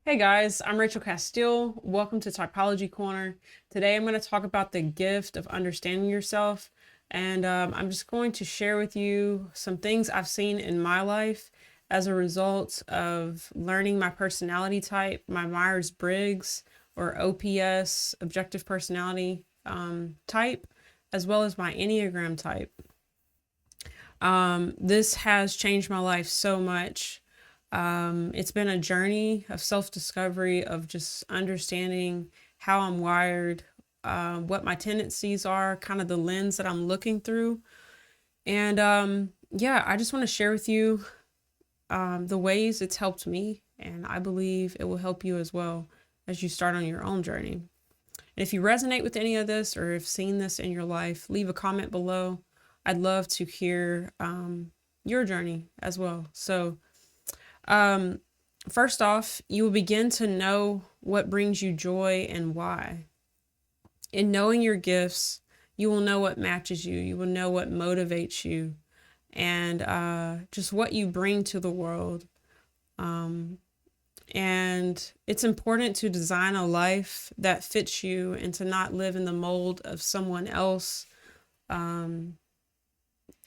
Hey guys, I'm Rachel Castile. Welcome to Typology Corner. Today I'm going to talk about the gift of understanding yourself. And I'm just going to share with you some things I've seen in my life as a result of learning my personality type, my Myers-Briggs or OPS, objective personality type, as well as my Enneagram type. This has changed my life so much. It's been a journey of self-discovery, of just understanding how I'm wired, what my tendencies are, kind of the lens that I'm looking through. And yeah, I just want to share with you the ways it's helped me, and I believe it will help you as well as you start on your own journey. And if you resonate with any of this or have seen this in your life, leave a comment below. I'd love to hear your journey as well. So, first off, you will begin to know what brings you joy and why. In knowing your gifts, you will know what matches you. You will know what motivates you, and just what you bring to the world. And it's important to design a life that fits you and to not live in the mold of someone else.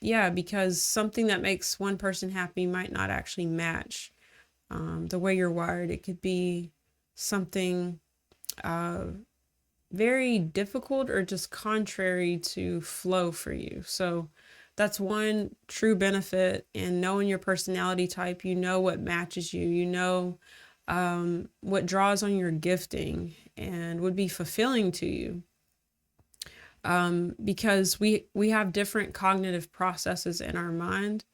Yeah, because something that makes one person happy might not actually match the way you're wired. It could be something very difficult or just contrary to flow for you. So that's one true benefit in knowing your personality type. You know what matches you. You know what draws on your gifting and would be fulfilling to you. Because we have different cognitive processes in our mind,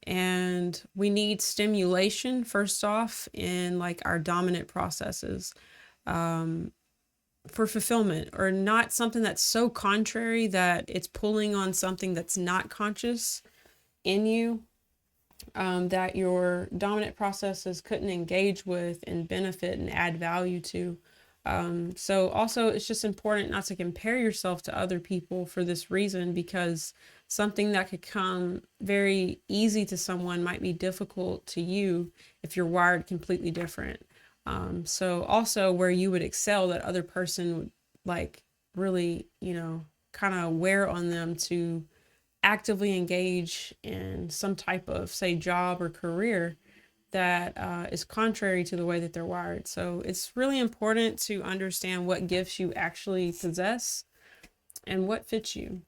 and we need stimulation first off in like our dominant processes for fulfillment, or not something that's so contrary that it's pulling on something that's not conscious in you, that your dominant processes couldn't engage with and benefit and add value to. So also it's just important not to compare yourself to other people for this reason, because something that could come very easy to someone might be difficult to you if you're wired completely different. So also where you would excel, that other person would like really, kind of wear on them to actively engage in some type of, say, job or career that is contrary to the way that they're wired. So it's really important to understand what gifts you actually possess and what fits you.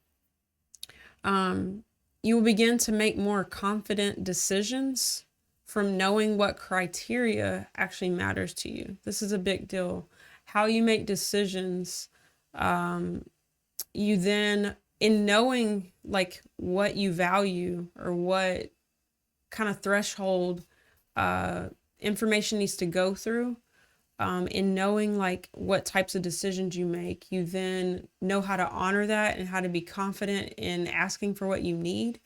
You will begin to make more confident decisions from knowing what criteria actually matters to you. This is a big deal. How you make decisions, you then, in knowing like what you value or what kind of threshold information needs to go through, in knowing like what types of decisions you make, you then know how to honor that and how to be confident in asking for what you need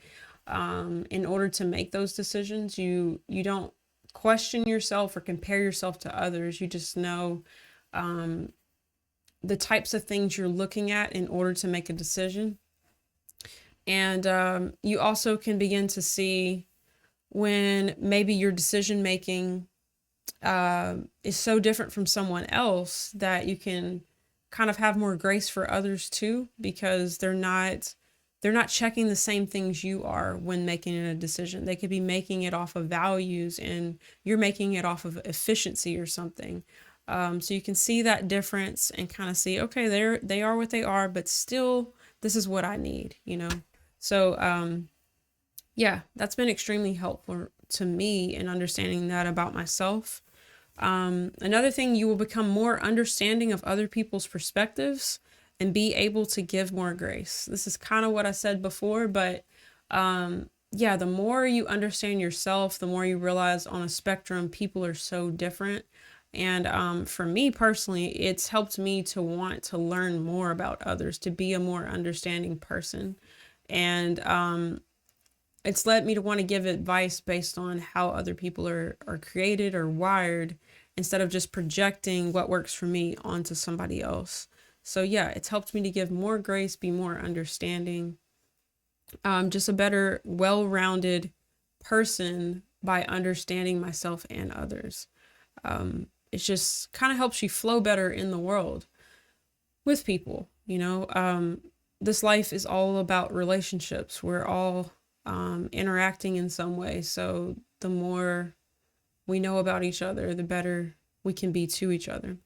in order to make those decisions. You don't question yourself or compare yourself to others. You just know the types of things you're looking at in order to make a decision. And you also can begin to see when maybe your decision making is so different from someone else that you can kind of have more grace for others too, because they're not checking the same things you are when making a decision. They could be making it off of values and you're making it off of efficiency or something. So you can see that difference and kind of see, okay, they are what they are, but still this is what I need, So yeah, that's been extremely helpful to me in understanding that about myself. Another thing, you will become more understanding of other people's perspectives and be able to give more grace. This is kind of what I said before, but yeah, the more you understand yourself, the more you realize on a spectrum, people are so different. And for me personally, it's helped me to want to learn more about others, to be a more understanding person. And it's led me to want to give advice based on how other people are created or wired, instead of just projecting what works for me onto somebody else. So yeah, it's helped me to give more grace, be more understanding, just a better, well-rounded person by understanding myself and others. it just kind of helps you flow better in the world with people. This life is all about relationships. We're all interacting in some way. So the more we know about each other, the better we can be to each other.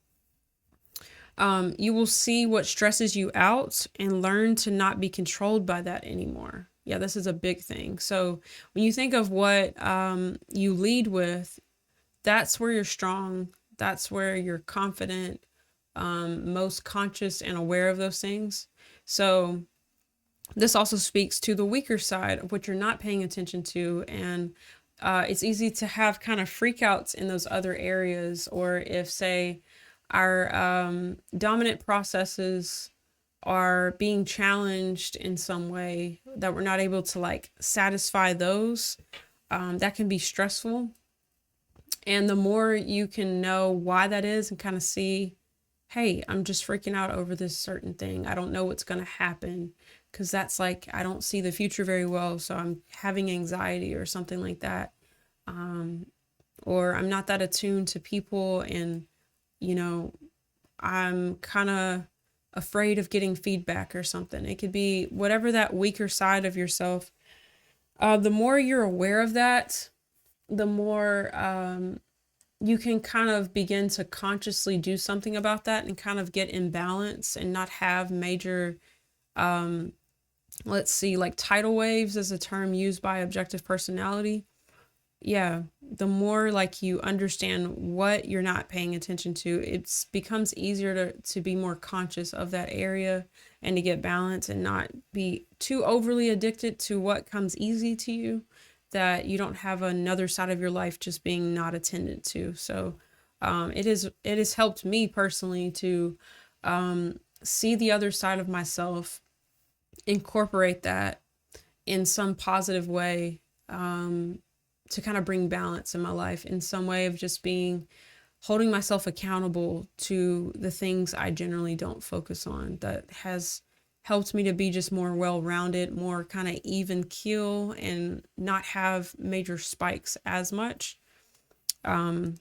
You will see what stresses you out and learn to not be controlled by that anymore. Yeah, this is a big thing. So when you think of what you lead with, that's where you're strong. That's where you're confident, most conscious and aware of those things. So this also speaks to the weaker side of what you're not paying attention to. And it's easy to have kind of freakouts in those other areas. Or if, say, our dominant processes are being challenged in some way, that we're not able to like satisfy those, that can be stressful. And the more you can know why that is and kind of see, hey, I'm just freaking out over this certain thing. I don't know what's going to happen, because that's like, I don't see the future very well. So I'm having anxiety or something like that. Or I'm not that attuned to people, and, I'm kind of afraid of getting feedback or something. It could be whatever that weaker side of yourself. The more you're aware of that, the more you can kind of begin to consciously do something about that and kind of get in balance and not have major, let's see, like tidal waves is a term used by objective personality. Yeah, the more like you understand what you're not paying attention to, it becomes easier to be more conscious of that area and to get balance and not be too overly addicted to what comes easy to you, that you don't have another side of your life just being not attended to. So it has helped me personally to see the other side of myself, incorporate that in some positive way, to kind of bring balance in my life in some way of just holding myself accountable to the things I generally don't focus on. That has helped me to be just more well-rounded, more kind of even keel, and not have major spikes as much. And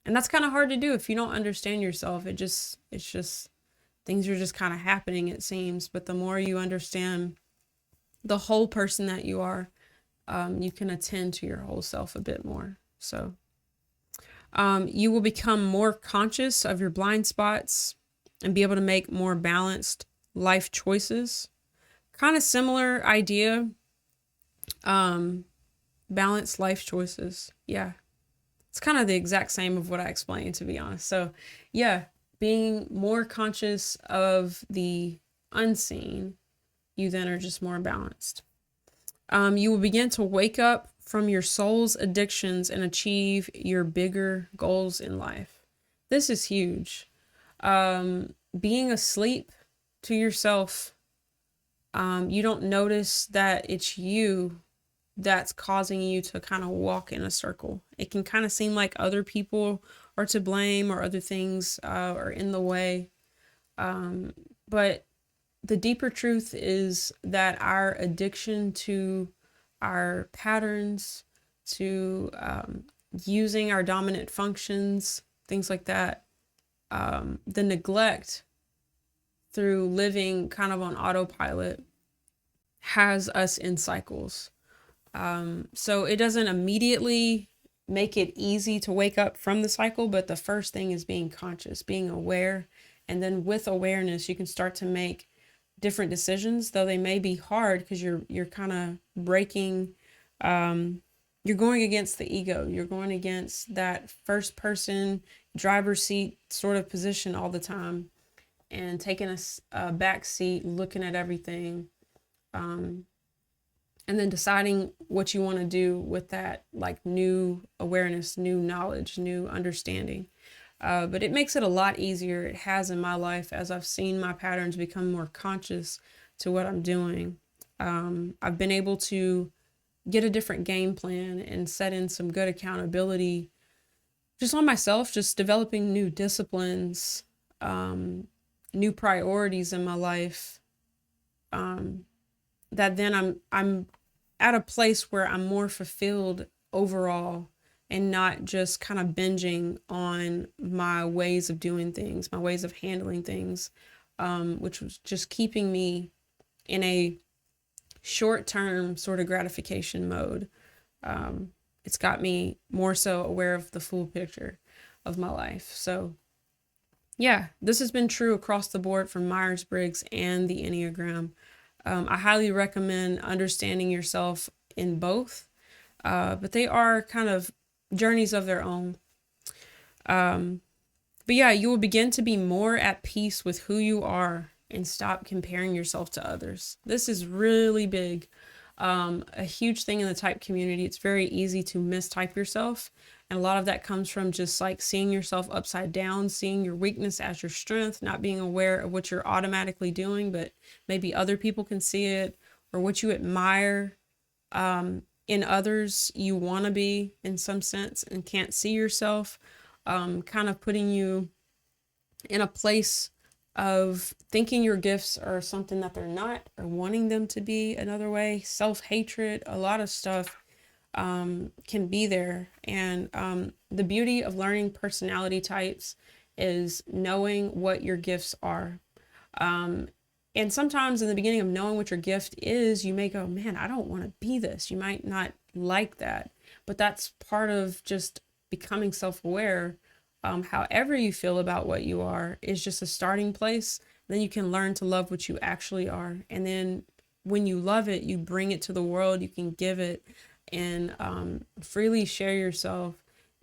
that's kind of hard to do if you don't understand yourself. It's just things are just kind of happening, it seems. But the more you understand the whole person that you are, you can attend to your whole self a bit more. So you will become more conscious of your blind spots and be able to make more balanced life choices. Kind of similar idea. Balanced life choices. Yeah. It's kind of the exact same of what I explained, to be honest. So yeah, being more conscious of the unseen, you then are just more balanced. You will begin to wake up from your soul's addictions and achieve your bigger goals in life. This is huge. Being asleep to yourself, you don't notice that it's you that's causing you to kind of walk in a circle. It can kind of seem like other people are to blame, or other things are in the way. But the deeper truth is that our addiction to our patterns, to using our dominant functions, things like that, the neglect through living kind of on autopilot has us in cycles. So it doesn't immediately make it easy to wake up from the cycle, but the first thing is being conscious, being aware. And then with awareness, you can start to make different decisions, though they may be hard, because you're kind of breaking, you're going against the ego. You're going against that first person driver's seat sort of position all the time, and taking a back seat, looking at everything, and then deciding what you want to do with that, like new awareness, new knowledge, new understanding. But it makes it a lot easier. It has in my life, as I've seen my patterns become more conscious to what I'm doing. I've been able to get a different game plan and set in some good accountability just on myself, just developing new disciplines, new priorities in my life, that then I'm at a place where I'm more fulfilled overall and not just kind of binging on my ways of doing things, my ways of handling things, which was just keeping me in a short-term sort of gratification mode. It's got me more so aware of the full picture of my life. So yeah, this has been true across the board from Myers-Briggs and the Enneagram. I highly recommend understanding yourself in both, but they are kind of journeys of their own. But yeah, you will begin to be more at peace with who you are and stop comparing yourself to others. This is really big. A huge thing in the type community. It's very easy to mistype yourself. And a lot of that comes from just like seeing yourself upside down, seeing your weakness as your strength, not being aware of what you're automatically doing, but maybe other people can see it, or what you admire in others you want to be in some sense and can't see yourself, kind of putting you in a place of thinking your gifts are something that they're not, or wanting them to be another way. Self-hatred, a lot of stuff can be there. And the beauty of learning personality types is knowing what your gifts are. And sometimes in the beginning of knowing what your gift is, you may go, man, I don't want to be this. You might not like that, but that's part of just becoming self-aware. However you feel about what you are is just a starting place. Then you can learn to love what you actually are. And then when you love it, you bring it to the world, you can give it and freely share yourself.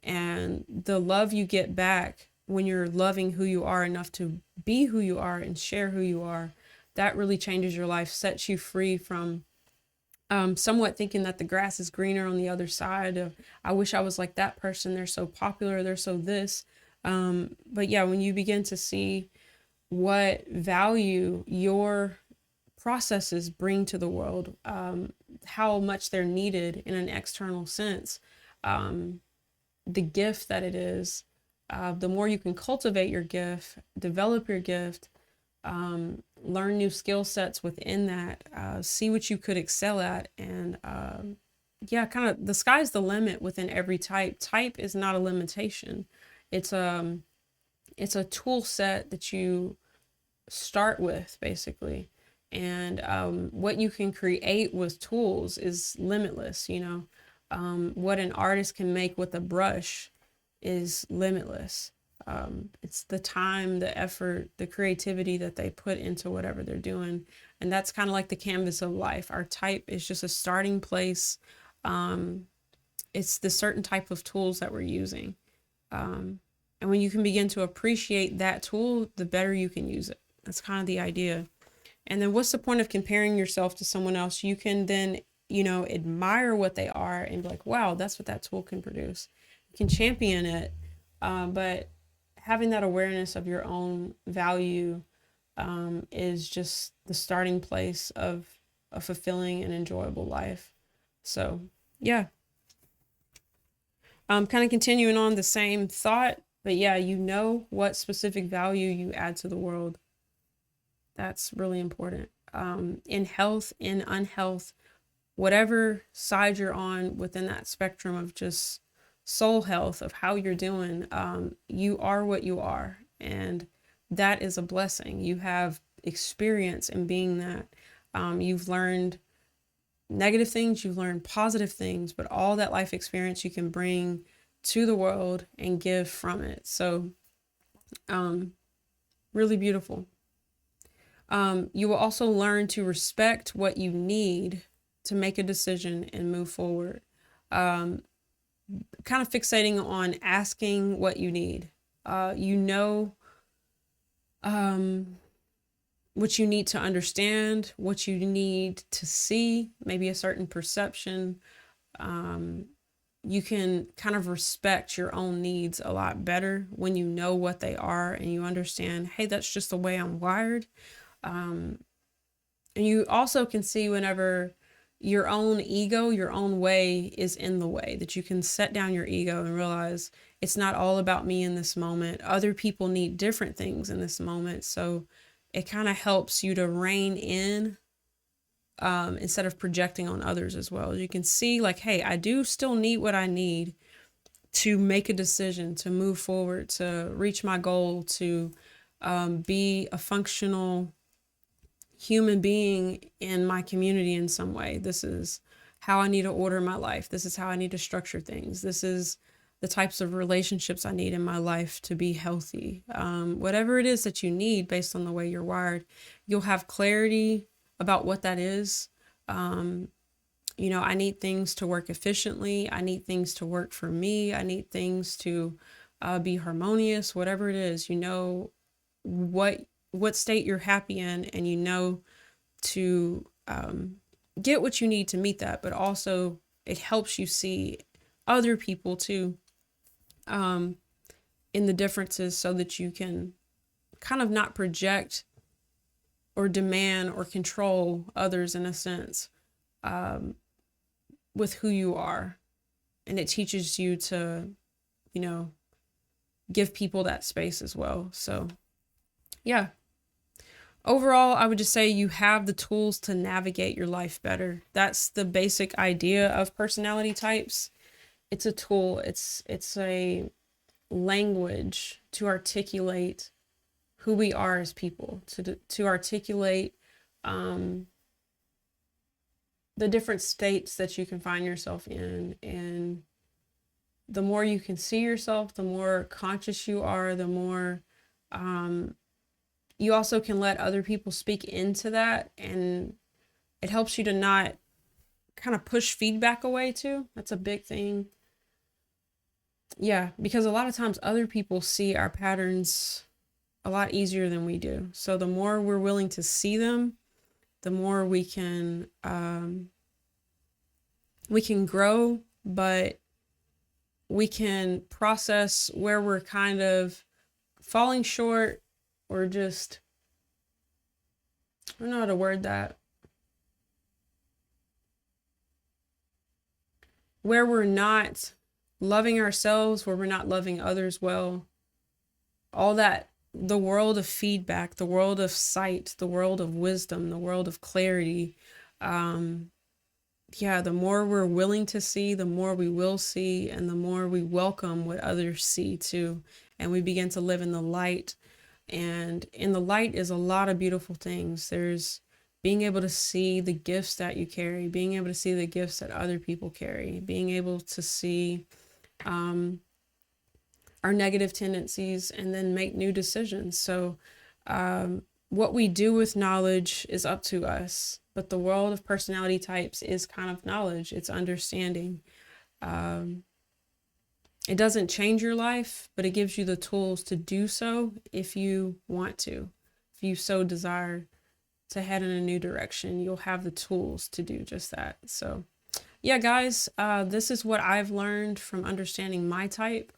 And the love you get back when you're loving who you are enough to be who you are and share who you are, that really changes your life, sets you free from somewhat thinking that the grass is greener on the other side of, I wish I was like that person. They're so popular. They're so this. But yeah, when you begin to see what value your processes bring to the world, how much they're needed in an external sense, the gift that it is, the more you can cultivate your gift, develop your gift, learn new skill sets within that, see what you could excel at. And yeah, kind of the sky's the limit within every type. Type is not a limitation. It's a tool set that you start with, basically. And what you can create with tools is limitless. What an artist can make with a brush is limitless. It's the time, the effort, the creativity that they put into whatever they're doing. And that's kind of like the canvas of life. Our type is just a starting place. It's the certain type of tools that we're using. And when you can begin to appreciate that tool, the better you can use it. That's kind of the idea. And then what's the point of comparing yourself to someone else? You can then, admire what they are and be like, wow, that's what that tool can produce. You can champion it. But having that awareness of your own value is just the starting place of a fulfilling and enjoyable life. So yeah, kind of continuing on the same thought, but yeah, what specific value you add to the world. That's really important. In health, in unhealth, whatever side you're on within that spectrum of just soul health, of how you're doing, you are what you are. And that is a blessing. You have experience in being that. You've learned negative things, you've learned positive things, but all that life experience you can bring to the world and give from it. So, really beautiful. You will also learn to respect what you need to make a decision and move forward. Kind of fixating on asking what you need. What you need to understand, what you need to see, maybe a certain perception. You can kind of respect your own needs a lot better when you know what they are and you understand, hey, that's just the way I'm wired. And you also can see whenever your own ego, your own way is in the way, that you can set down your ego and realize it's not all about me in this moment. Other people need different things in this moment. So it kind of helps you to rein in instead of projecting on others as well. You can see like, hey, I do still need what I need, to make a decision, to move forward, to reach my goal, to be a functional human being in my community in some way. This is how I need to order my life. This is how I need to structure things. This is the types of relationships I need in my life to be healthy. Whatever it is that you need based on the way you're wired, you'll have clarity about what that is. I need things to work efficiently. I need things to work for me. I need things to be harmonious, whatever it is. You know what state you're happy in, and you know to get what you need to meet that. But also it helps you see other people too in the differences, so that you can kind of not project or demand or control others in a sense with who you are. And it teaches you to, give people that space as well. So yeah. Overall, I would just say you have the tools to navigate your life better. That's the basic idea of personality types. It's a tool. It's a language to articulate who we are as people, to articulate the different states that you can find yourself in. And the more you can see yourself, the more conscious you are, the more you also can let other people speak into that. And it helps you to not kind of push feedback away too. That's a big thing. Yeah, because a lot of times other people see our patterns a lot easier than we do. So the more we're willing to see them, the more we can grow, but we can process where we're kind of falling short, or just, I don't know how to word that, where we're not loving ourselves, where we're not loving others well. All that, the world of feedback, the world of sight, the world of wisdom, the world of clarity. The more we're willing to see, the more we will see, and the more we welcome what others see too. And we begin to live in the light. And in the light is a lot of beautiful things. There's being able to see the gifts that you carry, being able to see the gifts that other people carry, being able to see our negative tendencies and then make new decisions. So what we do with knowledge is up to us, but the world of personality types is kind of knowledge. It's understanding. It doesn't change your life, but it gives you the tools to do so if you want to. If you so desire to head in a new direction, you'll have the tools to do just that. So yeah, guys, this is what I've learned from understanding my type.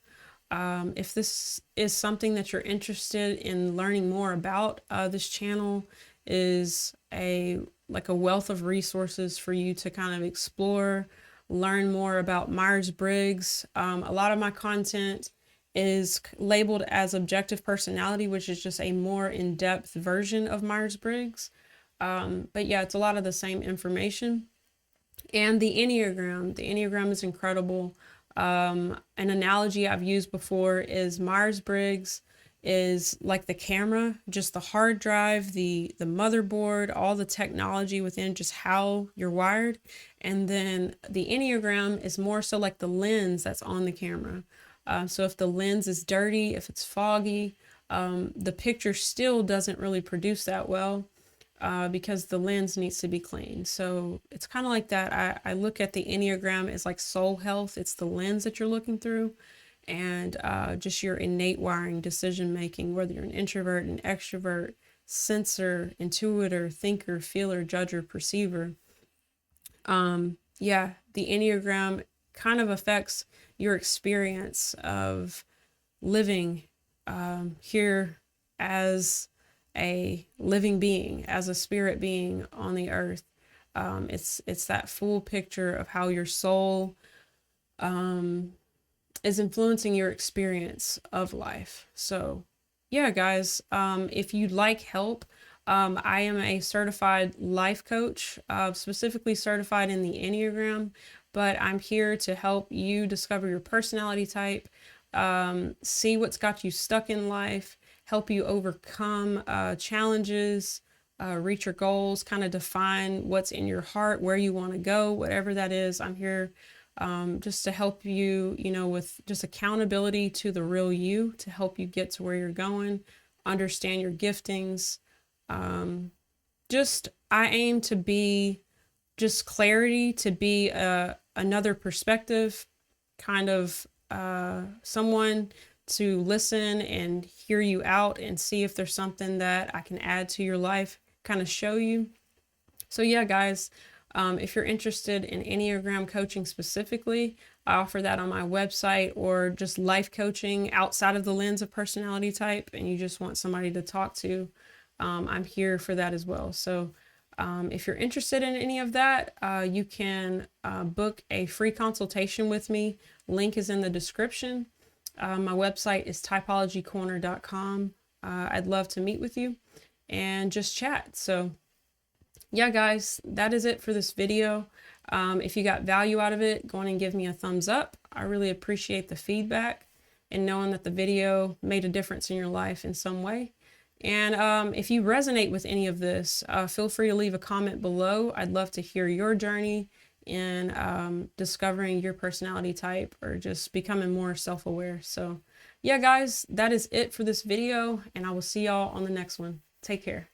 If this is something that you're interested in learning more about, this channel is a wealth of resources for you to kind of explore, learn more about Myers-Briggs. A lot of my content is labeled as objective personality, which is just a more in-depth version of Myers-Briggs. But yeah, it's a lot of the same information. And the Enneagram. The Enneagram is incredible. An analogy I've used before is Myers-Briggs is like the camera, just the hard drive, the motherboard, all the technology within just how you're wired. And then the Enneagram is more so like the lens that's on the camera. So if the lens is dirty, if it's foggy, the picture still doesn't really produce that well. Because the lens needs to be clean. So it's kind of like that. I look at the Enneagram as like soul health. It's the lens that you're looking through, and just your innate wiring, decision making, whether you're an introvert, an extrovert, sensor, intuitor, thinker, feeler, judger, perceiver. The Enneagram kind of affects your experience of living here as a living being, as a spirit being on the earth. It's that full picture of how your soul is influencing your experience of life. So yeah, guys, if you'd like help, I am a certified life coach, specifically certified in the Enneagram. but I'm here to help you discover your personality type, see what's got you stuck in life, help you overcome challenges, reach your goals, kind of define what's in your heart, where you want to go, whatever that is. I'm here just to help you, with just accountability to the real you, to help you get to where you're going, understand your giftings. I aim to be just clarity, to be another perspective, kind of someone to listen and hear you out and see if there's something that I can add to your life, kind of show you. So yeah, guys, if you're interested in Enneagram coaching specifically, I offer that on my website, or just life coaching outside of the lens of personality type, and you just want somebody to talk to, I'm here for that as well. So if you're interested in any of that, you can book a free consultation with me. Link is in the description. My website is typologycorner.com. I'd love to meet with you and just chat. So yeah, guys, that is it for this video. If you got value out of it, go on and give me a thumbs up. I really appreciate the feedback and knowing that the video made a difference in your life in some way. And if you resonate with any of this, feel free to leave a comment below. I'd love to hear your journey in discovering your personality type, or just becoming more self-aware. So yeah, guys, that is it for this video, and I will see y'all on the next one. Take care.